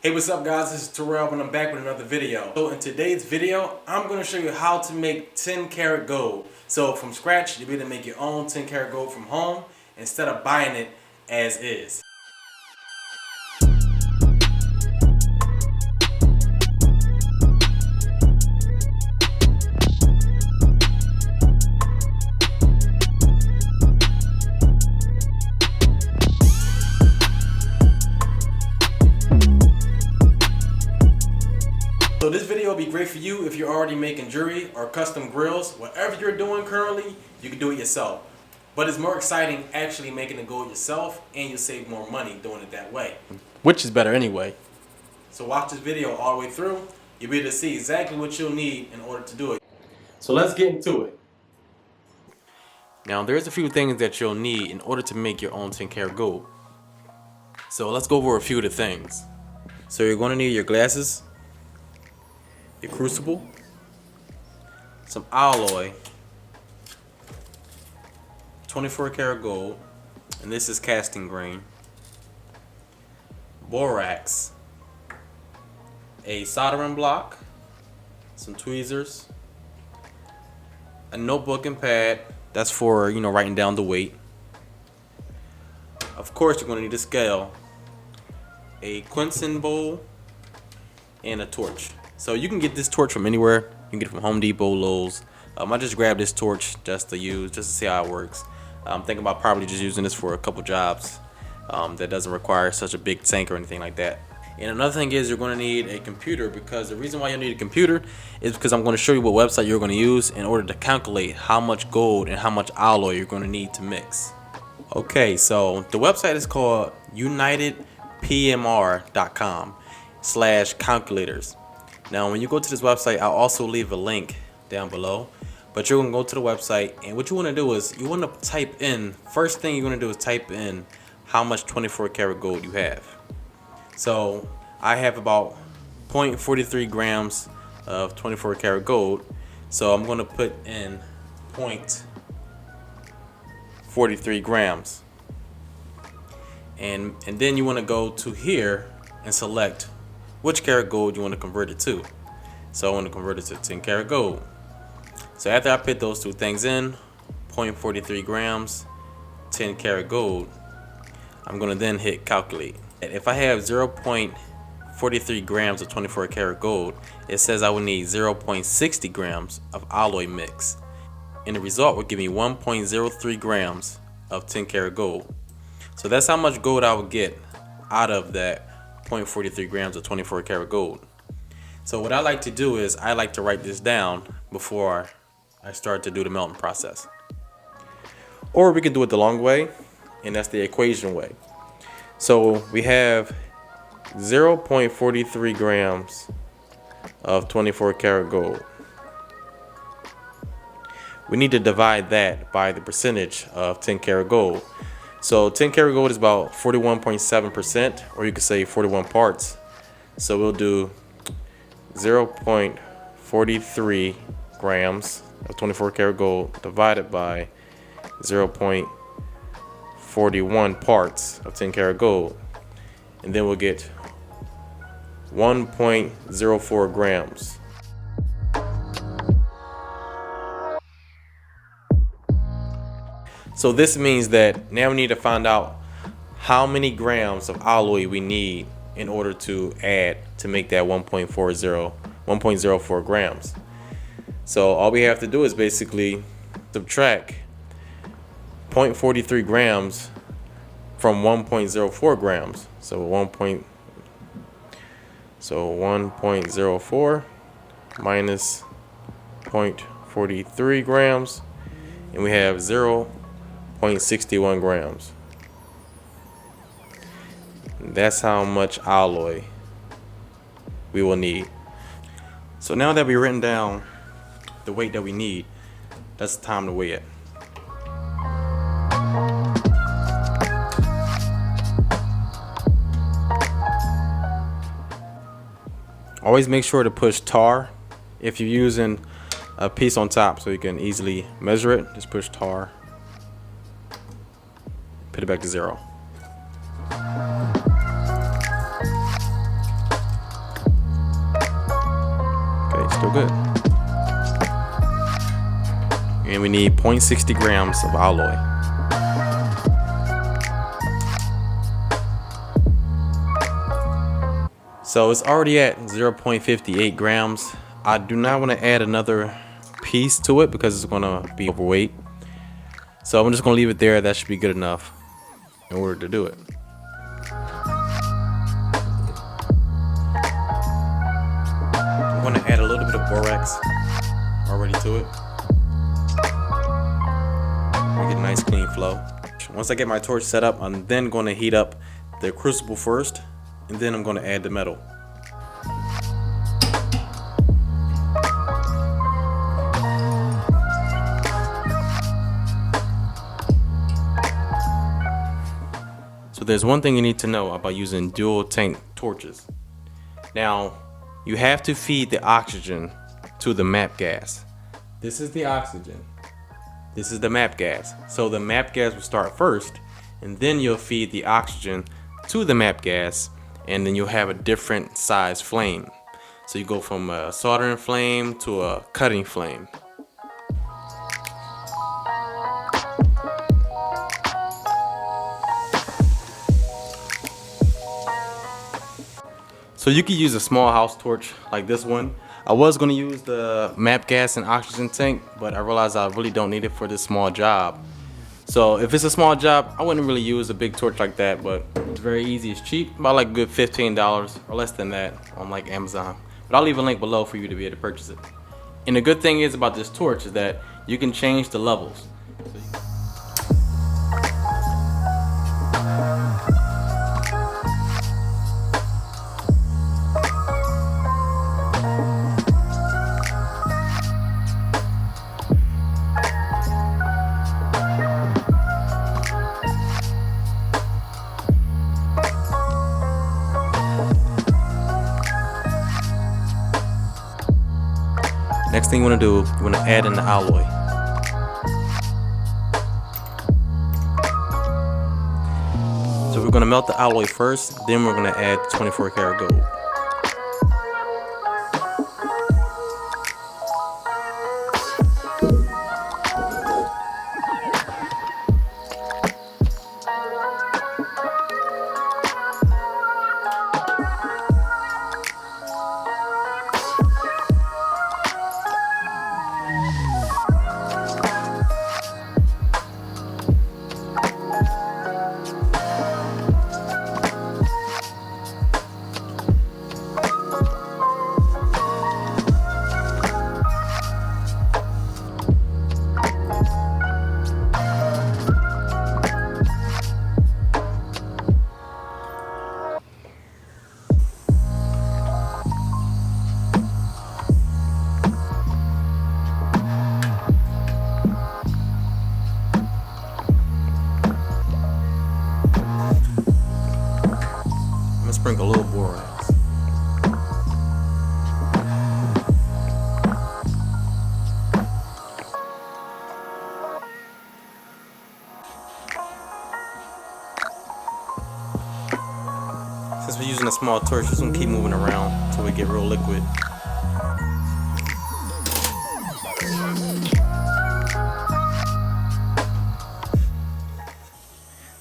Hey, what's up guys, this is Terrell and I'm back with another video. So in today's video, I'm going to show you how to make 10 karat gold. So from scratch, you'll be able to make your own 10 karat gold from home instead of buying it as is. So this video will be great for you if you're already making jewelry or custom grills. Whatever you're doing currently, you can do it yourself. But it's more exciting actually making the gold yourself, and you'll save more money doing it that way. Which is better anyway. So watch this video all the way through. You'll be able to see exactly what you'll need in order to do it. So let's get into it. Now there's a few things that you'll need in order to make your own 10 karat gold. So let's go over a few of the things. So you're going to need your glasses, your crucible, some alloy, 24 karat gold, and this is casting grain, borax, a soldering block, some tweezers, a notebook and pad, that's for writing down the weight. Of course you're going to need a scale, a Quinson bowl, and a torch. So you can get this torch from anywhere. You can get it from Home Depot, Lowe's. I just grabbed this torch just to see how it works. I'm thinking about probably just using this for a couple jobs that doesn't require such a big tank or anything like that. And another thing is you're going to need a computer, because the reason why you need a computer is because I'm going to show you what website you're going to use in order to calculate how much gold and how much alloy you're going to need to mix. Okay, so the website is called UntitledPMR.com/calculators. Now when you go to this website, I'll also leave a link down below, but you're going to go to the website, and what you want to do is you want to type in, first thing you're going to do is type in how much 24 karat gold you have. So I have about 0.43 grams of 24 karat gold, so I'm going to put in 0.43 grams, and then you want to go to here and select which karat gold you want to convert it to. So I want to convert it to 10 karat gold. So after I put those two things in, 0.43 grams, 10 karat gold, I'm going to then hit calculate. If I have 0.43 grams of 24 karat gold, it says I would need 0.60 grams of alloy mix, and the result would give me 1.03 grams of 10 karat gold. So that's how much gold I would get out of that 0.43 grams of 24 karat gold. So what I like to do is I like to write this down before I start to do the melting process. Or we can do it the long way, and that's the equation way. So we have 0.43 grams of 24 karat gold. We need to divide that by the percentage of 10 karat gold. So 10 karat gold is about 41.7%, or you could say 41 parts. So we'll do 0.43 grams of 24 karat gold divided by 0.41 parts of 10 karat gold, and then we'll get 1.04 grams. So this means that now we need to find out how many grams of alloy we need in order to add to make that 1.04 grams. So all we have to do is basically subtract 0.43 grams from 1.04 grams. So 1.04 minus 0.43 grams, and we have 0.61 grams. That's how much alloy we will need. So now that we've written down the weight that we need, that's the time to weigh it. Always make sure to push tar if you're using a piece on top so you can easily measure it. Just push tar, put it back to 0. real good. And we need 0.60 grams of alloy. So it's already at 0.58 grams. I do not want to add another piece to it because it's going to be overweight. So I'm just going to leave it there. That should be good enough in order to do it. I'm going to add a little bit of borax already to it. Make it a nice clean flow. Once I get my torch set up, I'm then going to heat up the crucible first, and then I'm going to add the metal. So there's one thing you need to know about using dual tank torches. Now, you have to feed the oxygen to the MAP gas. This is the oxygen. This is the MAP gas. So the MAP gas will start first, and then you'll feed the oxygen to the MAP gas, and then you'll have a different size flame. So you go from a soldering flame to a cutting flame. So you could use a small house torch like this one. I was going to use the MAP gas and oxygen tank, but I realized I really don't need it for this small job. So if it's a small job, I wouldn't really use a big torch like that, but it's very easy. It's cheap, about like a good $15 or less than that on like Amazon. But I'll leave a link below for you to be able to purchase it. And the good thing is about this torch is that you can change the levels. Next thing you want to do, you want to add in the alloy. So we're going to melt the alloy first, then we're going to add 24 karat gold. Sprinkle a little borax. Since we're using a small torch, just gonna keep moving around until we get real liquid.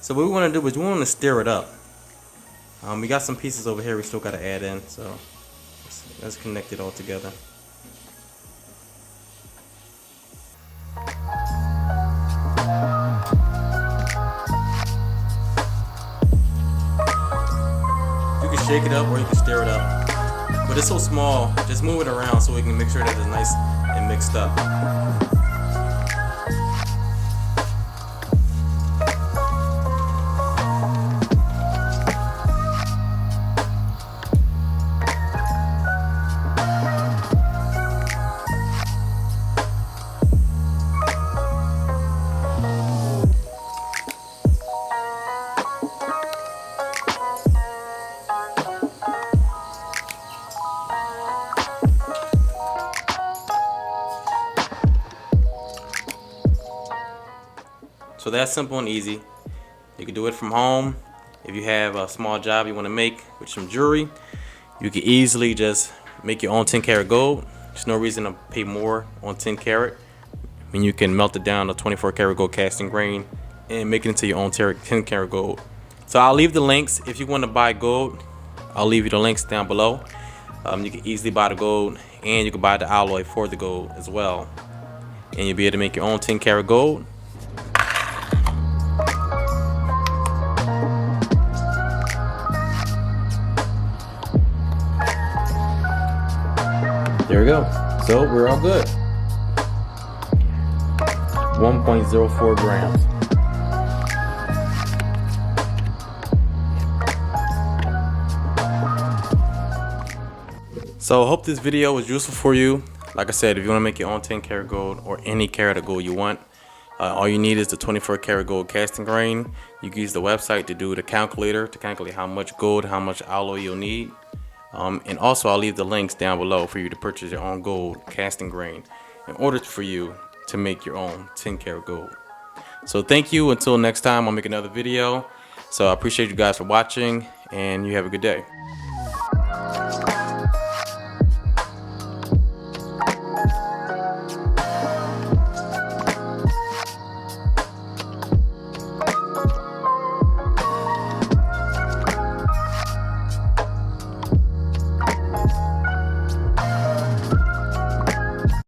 So what we want to do is we want to stir it up. We got some pieces over here we still got to add in, so let's connect it all together. You can shake it up or you can stir it up, but it's so small, just move it around so we can make sure that it's nice and mixed up. So that's simple and easy. You can do it from home. If you have a small job you want to make with some jewelry, you can easily just make your own 10 karat gold. There's no reason to pay more on 10 karat when you can melt it down to 24 karat gold casting grain and make it into your own 10 karat gold. So I'll leave the links. If you want to buy gold, I'll leave you the links down below. You can easily buy the gold, and you can buy the alloy for the gold as well, and you'll be able to make your own 10 karat gold. There we go. So we're all good. 1.04 grams. So I hope this video was useful for you. Like I said, if you want to make your own 10 karat gold or any karat of gold you want, all you need is the 24 karat gold casting grain. You can use the website to do the calculator to calculate how much gold, how much alloy you'll need. And also I'll leave the links down below for you to purchase your own gold casting grain in order for you to make your own 10 karat gold. So thank you. Until next time, I'll make another video. So I appreciate you guys for watching, and you have a good day.